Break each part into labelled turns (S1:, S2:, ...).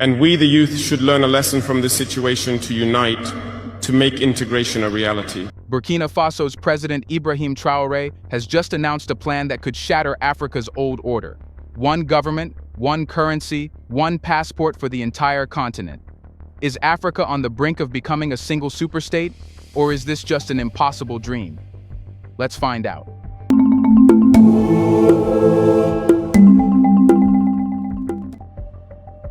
S1: And we, the youth, should learn a lesson from this situation to unite, to make integration a reality.
S2: Burkina Faso's President Ibrahim Traoré has just announced a plan that could shatter Africa's old order. One government, one currency, one passport for the entire continent. Is Africa on the brink of becoming a single superstate, or is this just an impossible dream? Let's find out.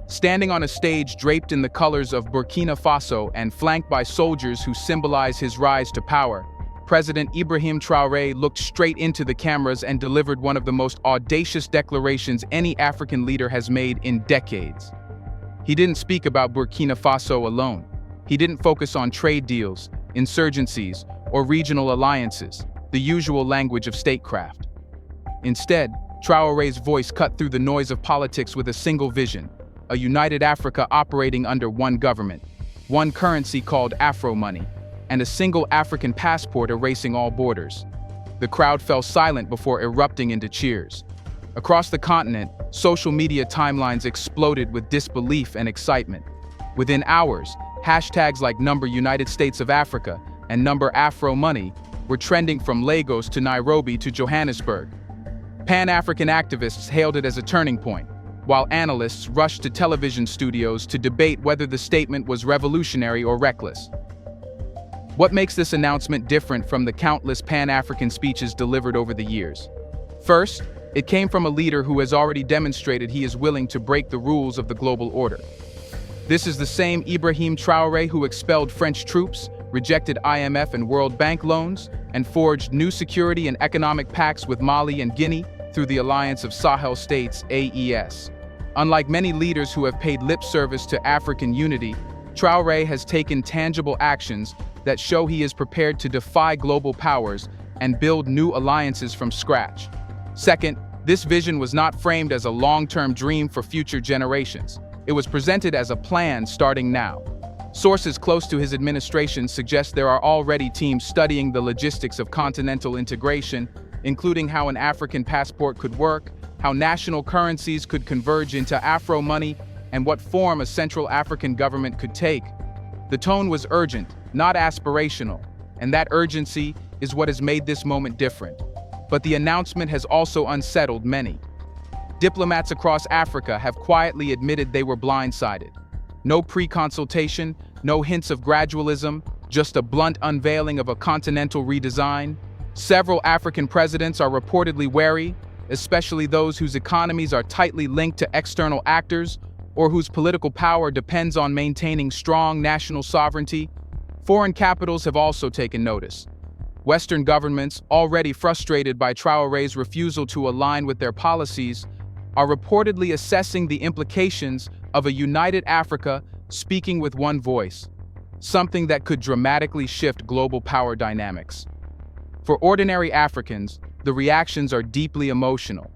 S2: Standing on a stage draped in the colors of Burkina Faso and flanked by soldiers who symbolize his rise to power, President Ibrahim Traoré looked straight into the cameras and delivered one of the most audacious declarations any African leader has made in decades. He didn't speak about Burkina Faso alone. He didn't focus on trade deals, insurgencies, or regional alliances, the usual language of statecraft. Instead, Traoré's voice cut through the noise of politics with a single vision: a united Africa operating under one government, one currency called Afro money, and a single African passport erasing all borders. The crowd fell silent before erupting into cheers. Across the continent, social media timelines exploded with disbelief and excitement. Within hours, hashtags like #United States of Africa and #Afro money were trending from Lagos to Nairobi to Johannesburg. Pan-African activists hailed it as a turning point, while analysts rushed to television studios to debate whether the statement was revolutionary or reckless. What makes this announcement different from the countless Pan-African speeches delivered over the years? First, it came from a leader who has already demonstrated he is willing to break the rules of the global order. This is the same Ibrahim Traoré who expelled French troops, rejected IMF and World Bank loans, and forged new security and economic pacts with Mali and Guinea through the Alliance of Sahel States, AES. Unlike many leaders who have paid lip service to African unity, Traoré has taken tangible actions that show he is prepared to defy global powers and build new alliances from scratch. Second, this vision was not framed as a long-term dream for future generations. It was presented as a plan starting now. Sources close to his administration suggest there are already teams studying the logistics of continental integration, including how an African passport could work, how national currencies could converge into Afro money, and what form a Central African government could take. The tone was urgent, not aspirational, and that urgency is what has made this moment different. But the announcement has also unsettled many. Diplomats across Africa have quietly admitted they were blindsided. No pre-consultation, no hints of gradualism, just a blunt unveiling of a continental redesign. Several African presidents are reportedly wary, especially those whose economies are tightly linked to external actors or whose political power depends on maintaining strong national sovereignty. Foreign capitals have also taken notice. Western governments, already frustrated by Traoré's refusal to align with their policies, are reportedly assessing the implications of a united Africa speaking with one voice, something that could dramatically shift global power dynamics. For ordinary Africans, the reactions are deeply emotional.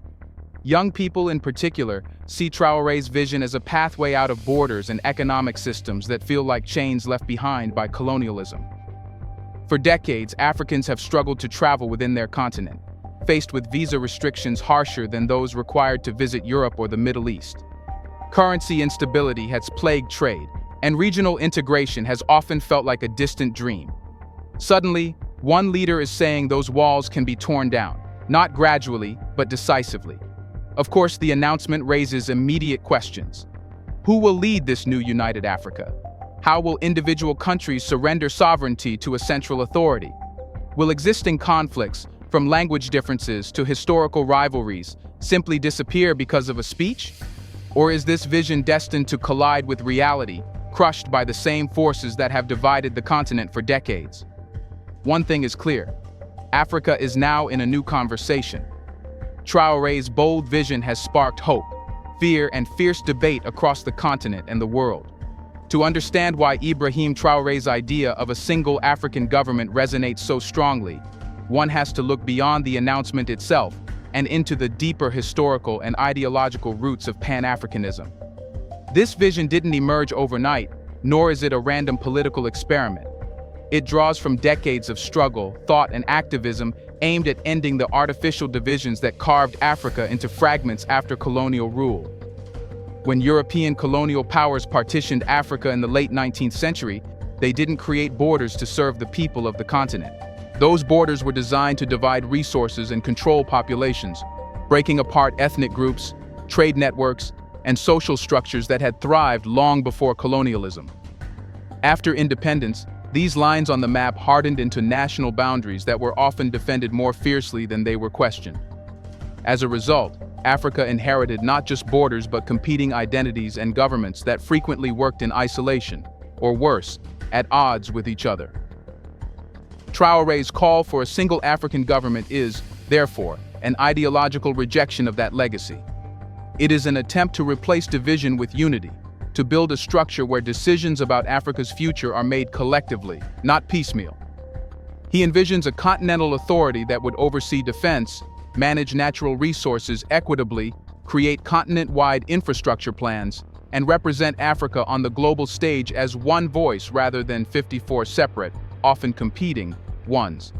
S2: Young people in particular see Traoré's vision as a pathway out of borders and economic systems that feel like chains left behind by colonialism. For decades, Africans have struggled to travel within their continent, faced with visa restrictions harsher than those required to visit Europe or the Middle East. Currency instability has plagued trade, and regional integration has often felt like a distant dream. Suddenly, one leader is saying those walls can be torn down, not gradually, but decisively. Of course, the announcement raises immediate questions. Who will lead this new united Africa? How will individual countries surrender sovereignty to a central authority? Will existing conflicts, from language differences to historical rivalries, simply disappear because of a speech? Or is this vision destined to collide with reality, crushed by the same forces that have divided the continent for decades? One thing is clear: Africa is now in a new conversation. Traoré's bold vision has sparked hope, fear, and fierce debate across the continent and the world. To understand why Ibrahim Traoré's idea of a single African government resonates so strongly, one has to look beyond the announcement itself and into the deeper historical and ideological roots of Pan-Africanism. This vision didn't emerge overnight, nor is it a random political experiment. It draws from decades of struggle, thought, and activism aimed at ending the artificial divisions that carved Africa into fragments after colonial rule. When European colonial powers partitioned Africa in the late 19th century, they didn't create borders to serve the people of the continent. Those borders were designed to divide resources and control populations, breaking apart ethnic groups, trade networks, and social structures that had thrived long before colonialism. After independence, these lines on the map hardened into national boundaries that were often defended more fiercely than they were questioned. As a result, Africa inherited not just borders but competing identities and governments that frequently worked in isolation, or worse, at odds with each other. Traoré's call for a single African government is, therefore, an ideological rejection of that legacy. It is an attempt to replace division with unity, to build a structure where decisions about Africa's future are made collectively, not piecemeal. He envisions a continental authority that would oversee defense, manage natural resources equitably, create continent-wide infrastructure plans, and represent Africa on the global stage as one voice rather than 54 separate, often competing, ones.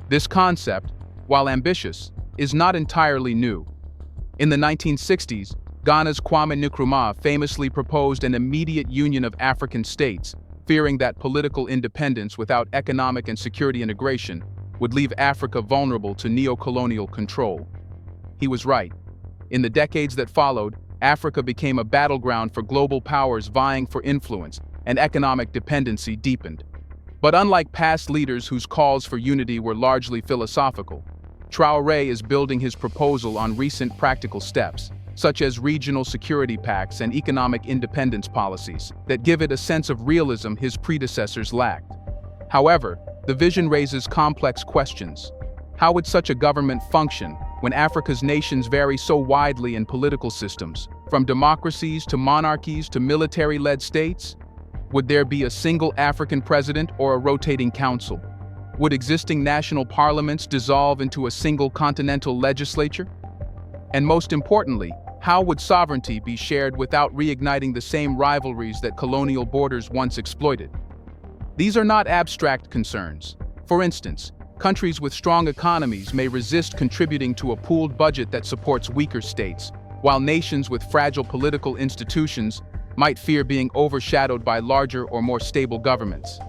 S2: This concept, while ambitious, is not entirely new. In the 1960s, Ghana's Kwame Nkrumah famously proposed an immediate union of African states, fearing that political independence without economic and security integration would leave Africa vulnerable to neo-colonial control. He was right. In the decades that followed, Africa became a battleground for global powers vying for influence, and economic dependency deepened. But unlike past leaders whose calls for unity were largely philosophical, Traoré is building his proposal on recent practical steps, such as regional security pacts and economic independence policies, that give it a sense of realism his predecessors lacked. However, the vision raises complex questions. How would such a government function when Africa's nations vary so widely in political systems, from democracies to monarchies to military-led states? Would there be a single African president or a rotating council? Would existing national parliaments dissolve into a single continental legislature? And most importantly, how would sovereignty be shared without reigniting the same rivalries that colonial borders once exploited? These are not abstract concerns. For instance, countries with strong economies may resist contributing to a pooled budget that supports weaker states, while nations with fragile political institutions might fear being overshadowed by larger or more stable governments.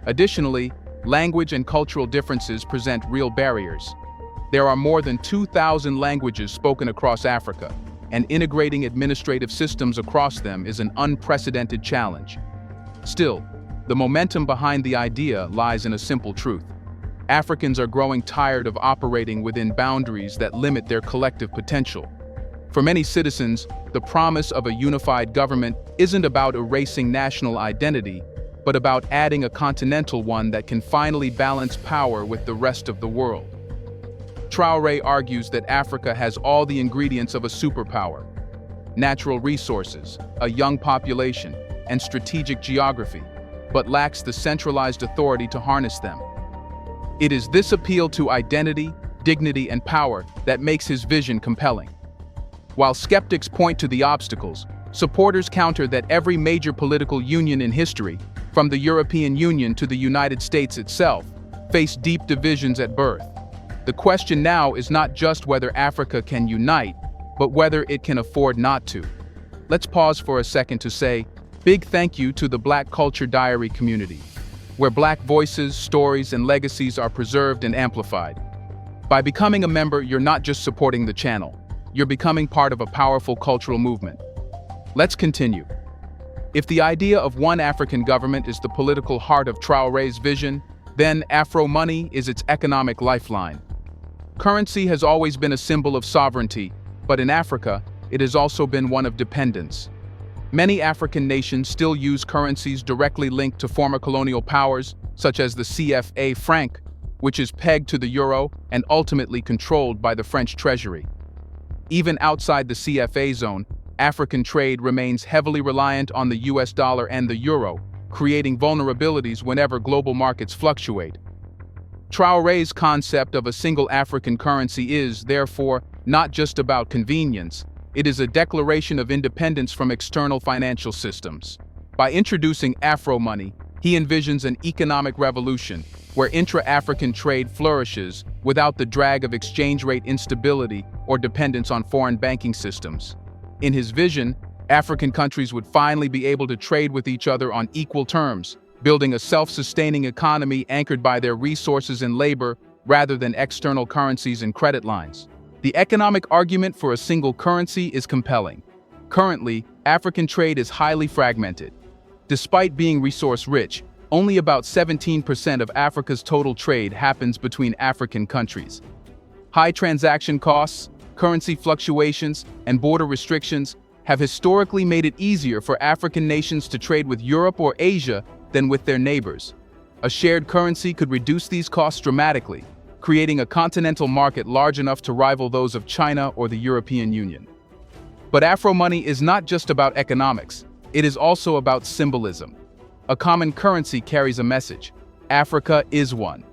S2: Additionally, language and cultural differences present real barriers. There are more than 2,000 languages spoken across Africa, and integrating administrative systems across them is an unprecedented challenge. Still, the momentum behind the idea lies in a simple truth. Africans are growing tired of operating within boundaries that limit their collective potential. For many citizens, the promise of a unified government isn't about erasing national identity, but about adding a continental one that can finally balance power with the rest of the world. Traoré argues that Africa has all the ingredients of a superpower: natural resources, a young population, and strategic geography, but lacks the centralized authority to harness them. It is this appeal to identity, dignity, and power that makes his vision compelling. While skeptics point to the obstacles, supporters counter that every major political union in history, from the European Union to the United States itself, faced deep divisions at birth. The question now is not just whether Africa can unite, but whether it can afford not to. Let's pause for a second to say, big thank you to the Black Culture Diary community, where Black voices, stories, and legacies are preserved and amplified. By becoming a member, you're not just supporting the channel, you're becoming part of a powerful cultural movement. Let's continue. If the idea of one African government is the political heart of Traoré's vision, then Afro money is its economic lifeline. Currency has always been a symbol of sovereignty, but in Africa, it has also been one of dependence. Many African nations still use currencies directly linked to former colonial powers, such as the CFA franc, which is pegged to the euro and ultimately controlled by the French treasury. Even outside the CFA zone, African trade remains heavily reliant on the US dollar and the euro, creating vulnerabilities whenever global markets fluctuate. Traoré's concept of a single African currency is, therefore, not just about convenience. It is a declaration of independence from external financial systems. By introducing Afro money, he envisions an economic revolution where intra-African trade flourishes without the drag of exchange rate instability or dependence on foreign banking systems. In his vision, African countries would finally be able to trade with each other on equal terms, building a self-sustaining economy anchored by their resources and labor rather than external currencies and credit lines. The economic argument for a single currency is compelling. Currently, African trade is highly fragmented. Despite being resource-rich, only about 17% of Africa's total trade happens between African countries. High transaction costs, currency fluctuations, and border restrictions have historically made it easier for African nations to trade with Europe or Asia than with their neighbors. A shared currency could reduce these costs dramatically, creating a continental market large enough to rival those of China or the European Union. But Afro money is not just about economics, it is also about symbolism. A common currency carries a message. Africa is one.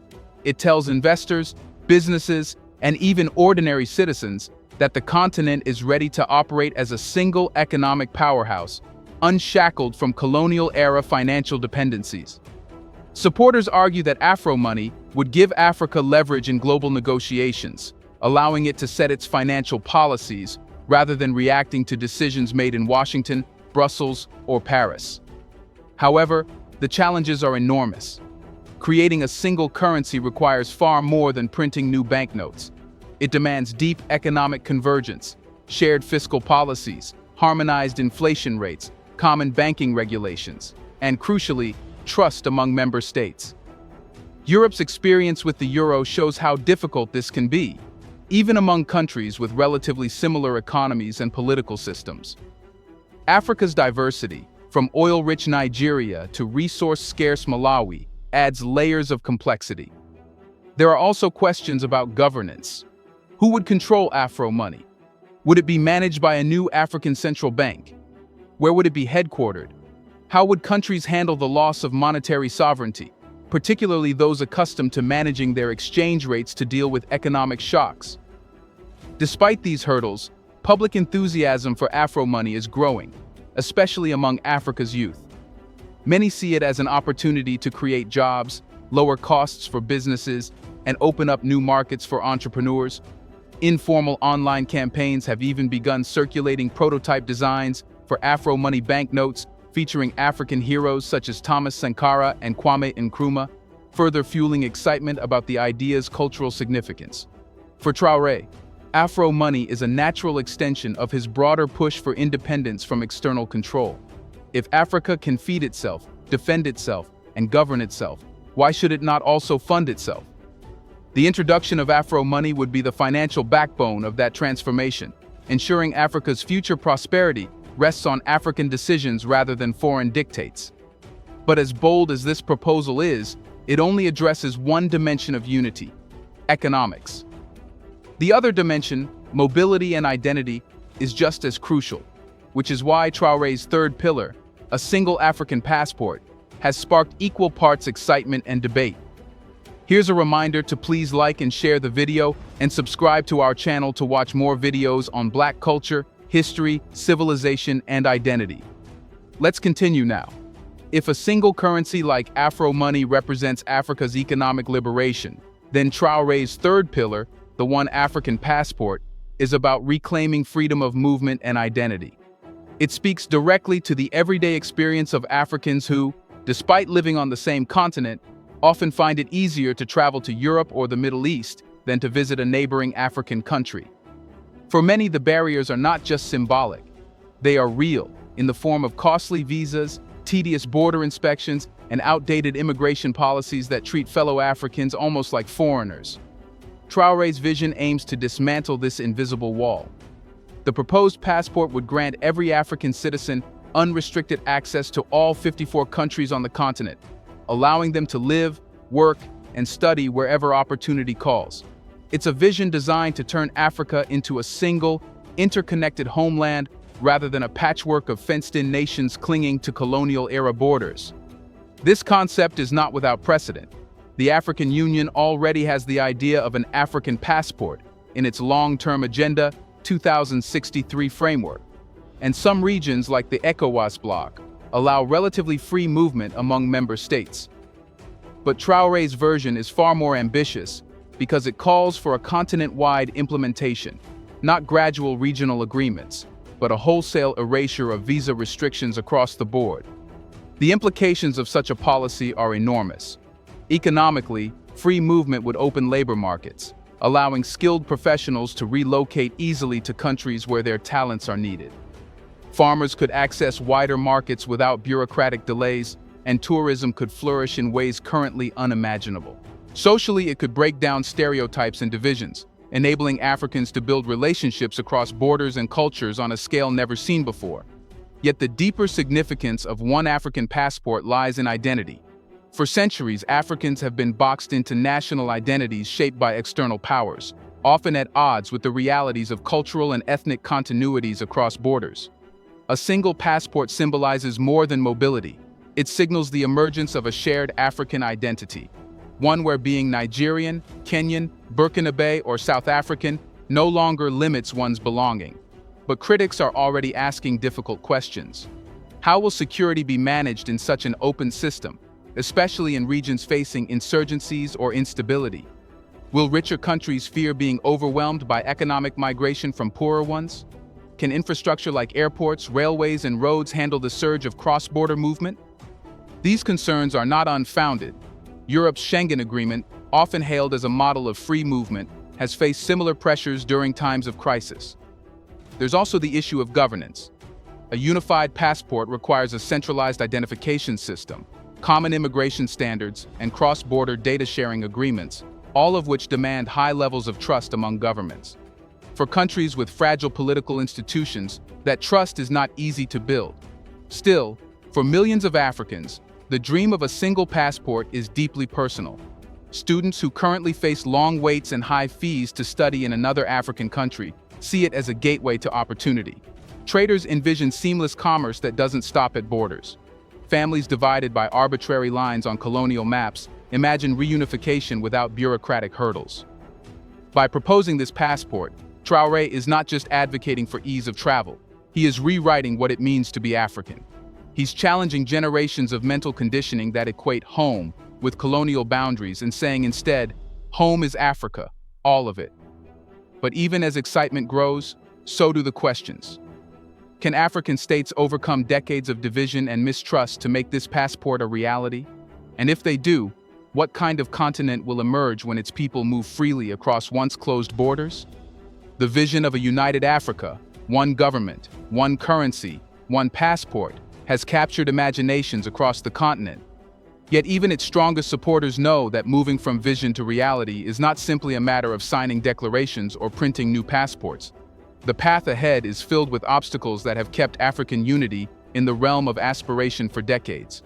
S2: It tells investors, businesses, and even ordinary citizens that the continent is ready to operate as a single economic powerhouse, unshackled from colonial-era financial dependencies. Supporters argue that Afro money would give Africa leverage in global negotiations, allowing it to set its financial policies rather than reacting to decisions made in Washington, Brussels, or Paris. However, the challenges are enormous. Creating a single currency requires far more than printing new banknotes. It demands deep economic convergence, shared fiscal policies, harmonized inflation rates, common banking regulations, and crucially, trust among member states. Europe's experience with the euro shows how difficult this can be, even among countries with relatively similar economies and political systems. Africa's diversity, from oil-rich Nigeria to resource-scarce Malawi, adds layers of complexity. There are also questions about governance. Who would control Afro money? Would it be managed by a new African central bank? Where would it be headquartered? How would countries handle the loss of monetary sovereignty, particularly those accustomed to managing their exchange rates to deal with economic shocks? Despite these hurdles, public enthusiasm for Afro money is growing, especially among Africa's youth. Many see it as an opportunity to create jobs, lower costs for businesses, and open up new markets for entrepreneurs. Informal online campaigns have even begun circulating prototype designs for Afro money banknotes featuring African heroes such as Thomas Sankara and Kwame Nkrumah, further fueling excitement about the idea's cultural significance. For Traoré, Afro money is a natural extension of his broader push for independence from external control. If Africa can feed itself, defend itself, and govern itself, why should it not also fund itself? The introduction of Afro money would be the financial backbone of that transformation, ensuring Africa's future prosperity rests on African decisions rather than foreign dictates. But as bold as this proposal is, it only addresses one dimension of unity: economics. The other dimension, mobility and identity, is just as crucial, which is why Traoré's third pillar, a single African passport, has sparked equal parts excitement and debate. Here's a reminder to please like and share the video and subscribe to our channel to watch more videos on Black culture, history, civilization, and identity. Let's continue now. If a single currency like Afro money represents Africa's economic liberation, then Traoré's third pillar, the One African Passport, is about reclaiming freedom of movement and identity. It speaks directly to the everyday experience of Africans who, despite living on the same continent, often find it easier to travel to Europe or the Middle East than to visit a neighboring African country. For many, the barriers are not just symbolic. They are real, in the form of costly visas, tedious border inspections, and outdated immigration policies that treat fellow Africans almost like foreigners. Traoré's vision aims to dismantle this invisible wall. The proposed passport would grant every African citizen unrestricted access to all 54 countries on the continent, allowing them to live, work, and study wherever opportunity calls. It's a vision designed to turn Africa into a single, interconnected homeland rather than a patchwork of fenced-in nations clinging to colonial-era borders. This concept is not without precedent. The African Union already has the idea of an African passport in its long-term Agenda 2063 framework, and some regions like the ECOWAS bloc allow relatively free movement among member states. But Traoré's version is far more ambitious because it calls for a continent-wide implementation, not gradual regional agreements, but a wholesale erasure of visa restrictions across the board. The implications of such a policy are enormous. Economically, free movement would open labor markets, allowing skilled professionals to relocate easily to countries where their talents are needed. Farmers could access wider markets without bureaucratic delays, and tourism could flourish in ways currently unimaginable. Socially, it could break down stereotypes and divisions, enabling Africans to build relationships across borders and cultures on a scale never seen before. Yet the deeper significance of one African passport lies in identity. For centuries, Africans have been boxed into national identities shaped by external powers, often at odds with the realities of cultural and ethnic continuities across borders. A single passport symbolizes more than mobility. It signals the emergence of a shared African identity, one where being Nigerian, Kenyan, Burkinabe, or South African no longer limits one's belonging. But critics are already asking difficult questions. How will security be managed in such an open system, especially in regions facing insurgencies or instability? Will richer countries fear being overwhelmed by economic migration from poorer ones? Can infrastructure like airports, railways, and roads handle the surge of cross-border movement? These concerns are not unfounded. Europe's Schengen Agreement, often hailed as a model of free movement, has faced similar pressures during times of crisis. There's also the issue of governance. A unified passport requires a centralized identification system, common immigration standards, and cross-border data-sharing agreements, all of which demand high levels of trust among governments. For countries with fragile political institutions, that trust is not easy to build. Still, for millions of Africans, the dream of a single passport is deeply personal. Students who currently face long waits and high fees to study in another African country see it as a gateway to opportunity. Traders envision seamless commerce that doesn't stop at borders. Families divided by arbitrary lines on colonial maps imagine reunification without bureaucratic hurdles. By proposing this passport, Traoré is not just advocating for ease of travel, he is rewriting what it means to be African. He's challenging generations of mental conditioning that equate home with colonial boundaries and saying instead, home is Africa, all of it. But even as excitement grows, so do the questions. Can African states overcome decades of division and mistrust to make this passport a reality? And if they do, what kind of continent will emerge when its people move freely across once closed borders? The vision of a united Africa, one government, one currency, one passport, has captured imaginations across the continent. Yet even its strongest supporters know that moving from vision to reality is not simply a matter of signing declarations or printing new passports. The path ahead is filled with obstacles that have kept African unity in the realm of aspiration for decades.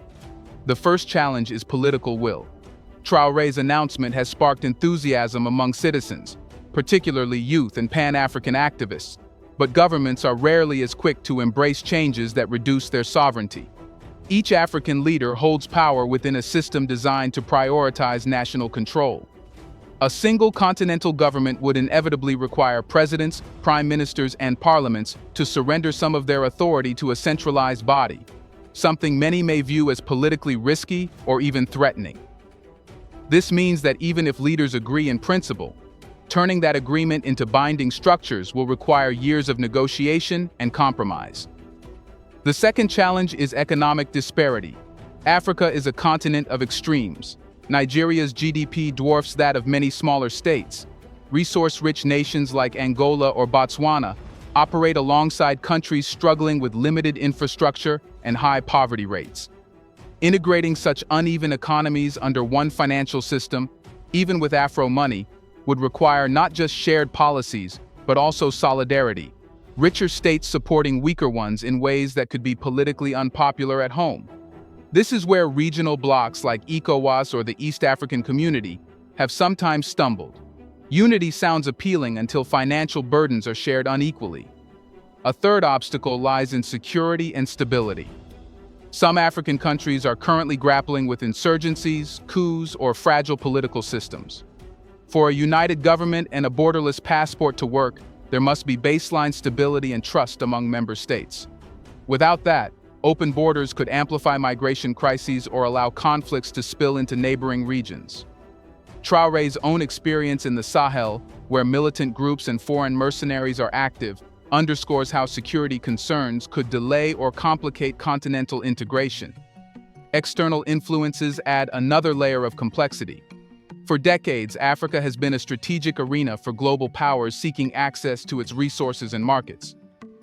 S2: The first challenge is political will. Traoré's announcement has sparked enthusiasm among citizens, particularly youth and Pan-African activists. But governments are rarely as quick to embrace changes that reduce their sovereignty. Each African leader holds power within a system designed to prioritize national control. A single continental government would inevitably require presidents, prime ministers, and parliaments to surrender some of their authority to a centralized body, something many may view as politically risky or even threatening. This means that even if leaders agree in principle, turning that agreement into binding structures will require years of negotiation and compromise. The second challenge is economic disparity. Africa is a continent of extremes. Nigeria's GDP dwarfs that of many smaller states. Resource-rich nations like Angola or Botswana operate alongside countries struggling with limited infrastructure and high poverty rates. Integrating such uneven economies under one financial system, even with Afro money, would require not just shared policies, but also solidarity, richer states supporting weaker ones in ways that could be politically unpopular at home. This is where regional blocs like ECOWAS or the East African Community have sometimes stumbled. Unity sounds appealing until financial burdens are shared unequally. A third obstacle lies in security and stability. Some African countries are currently grappling with insurgencies, coups, or fragile political systems. For a united government and a borderless passport to work, there must be baseline stability and trust among member states. Without that, open borders could amplify migration crises or allow conflicts to spill into neighboring regions. Traoré's own experience in the Sahel, where militant groups and foreign mercenaries are active, underscores how security concerns could delay or complicate continental integration. External influences add another layer of complexity. For decades, Africa has been a strategic arena for global powers seeking access to its resources and markets.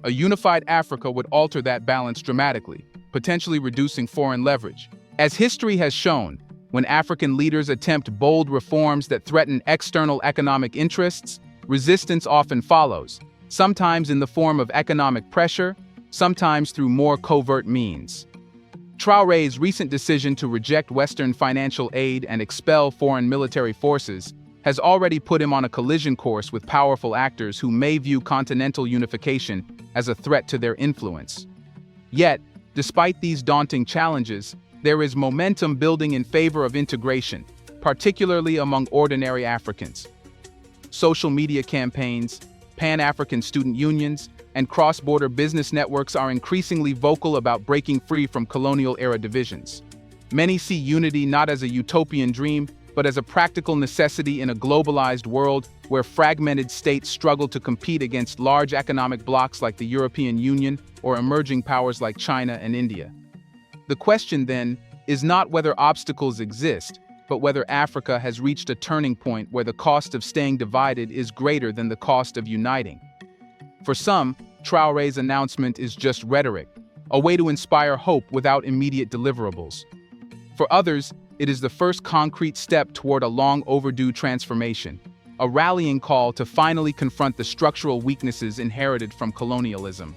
S2: A unified Africa would alter that balance dramatically, potentially reducing foreign leverage. As history has shown, when African leaders attempt bold reforms that threaten external economic interests, resistance often follows, sometimes in the form of economic pressure, sometimes through more covert means. Traoré's recent decision to reject Western financial aid and expel foreign military forces has already put him on a collision course with powerful actors who may view continental unification as a threat to their influence. Yet, despite these daunting challenges, there is momentum building in favor of integration, particularly among ordinary Africans. Social media campaigns, Pan-African student unions, and cross-border business networks are increasingly vocal about breaking free from colonial-era divisions. Many see unity not as a utopian dream, but as a practical necessity in a globalized world where fragmented states struggle to compete against large economic blocs like the European Union or emerging powers like China and India. The question, then, is not whether obstacles exist, but whether Africa has reached a turning point where the cost of staying divided is greater than the cost of uniting. For some, Traoré's announcement is just rhetoric, a way to inspire hope without immediate deliverables. For others, it is the first concrete step toward a long-overdue transformation, a rallying call to finally confront the structural weaknesses inherited from colonialism.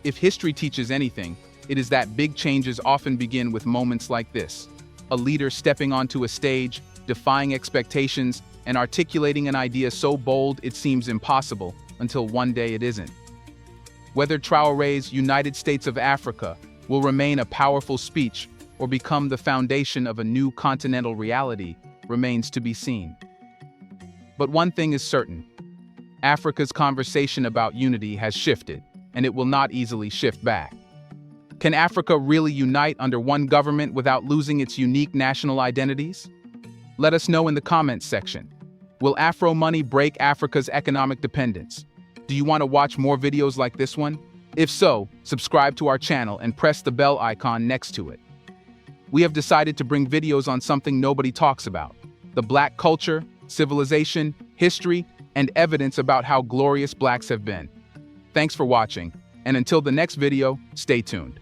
S2: If history teaches anything, it is that big changes often begin with moments like this: a leader stepping onto a stage, defying expectations, and articulating an idea so bold it seems impossible, until one day it isn't. Whether Traoré's United States of Africa will remain a powerful speech or become the foundation of a new continental reality remains to be seen. But one thing is certain: Africa's conversation about unity has shifted, and it will not easily shift back. Can Africa really unite under one government without losing its unique national identities? Let us know in the comments section. Will Afro money break Africa's economic dependence? Do you want to watch more videos like this one? If so, subscribe to our channel and press the bell icon next to it. We have decided to bring videos on something nobody talks about: the Black culture, civilization, history, and evidence about how glorious Blacks have been. Thanks for watching, and until the next video, stay tuned.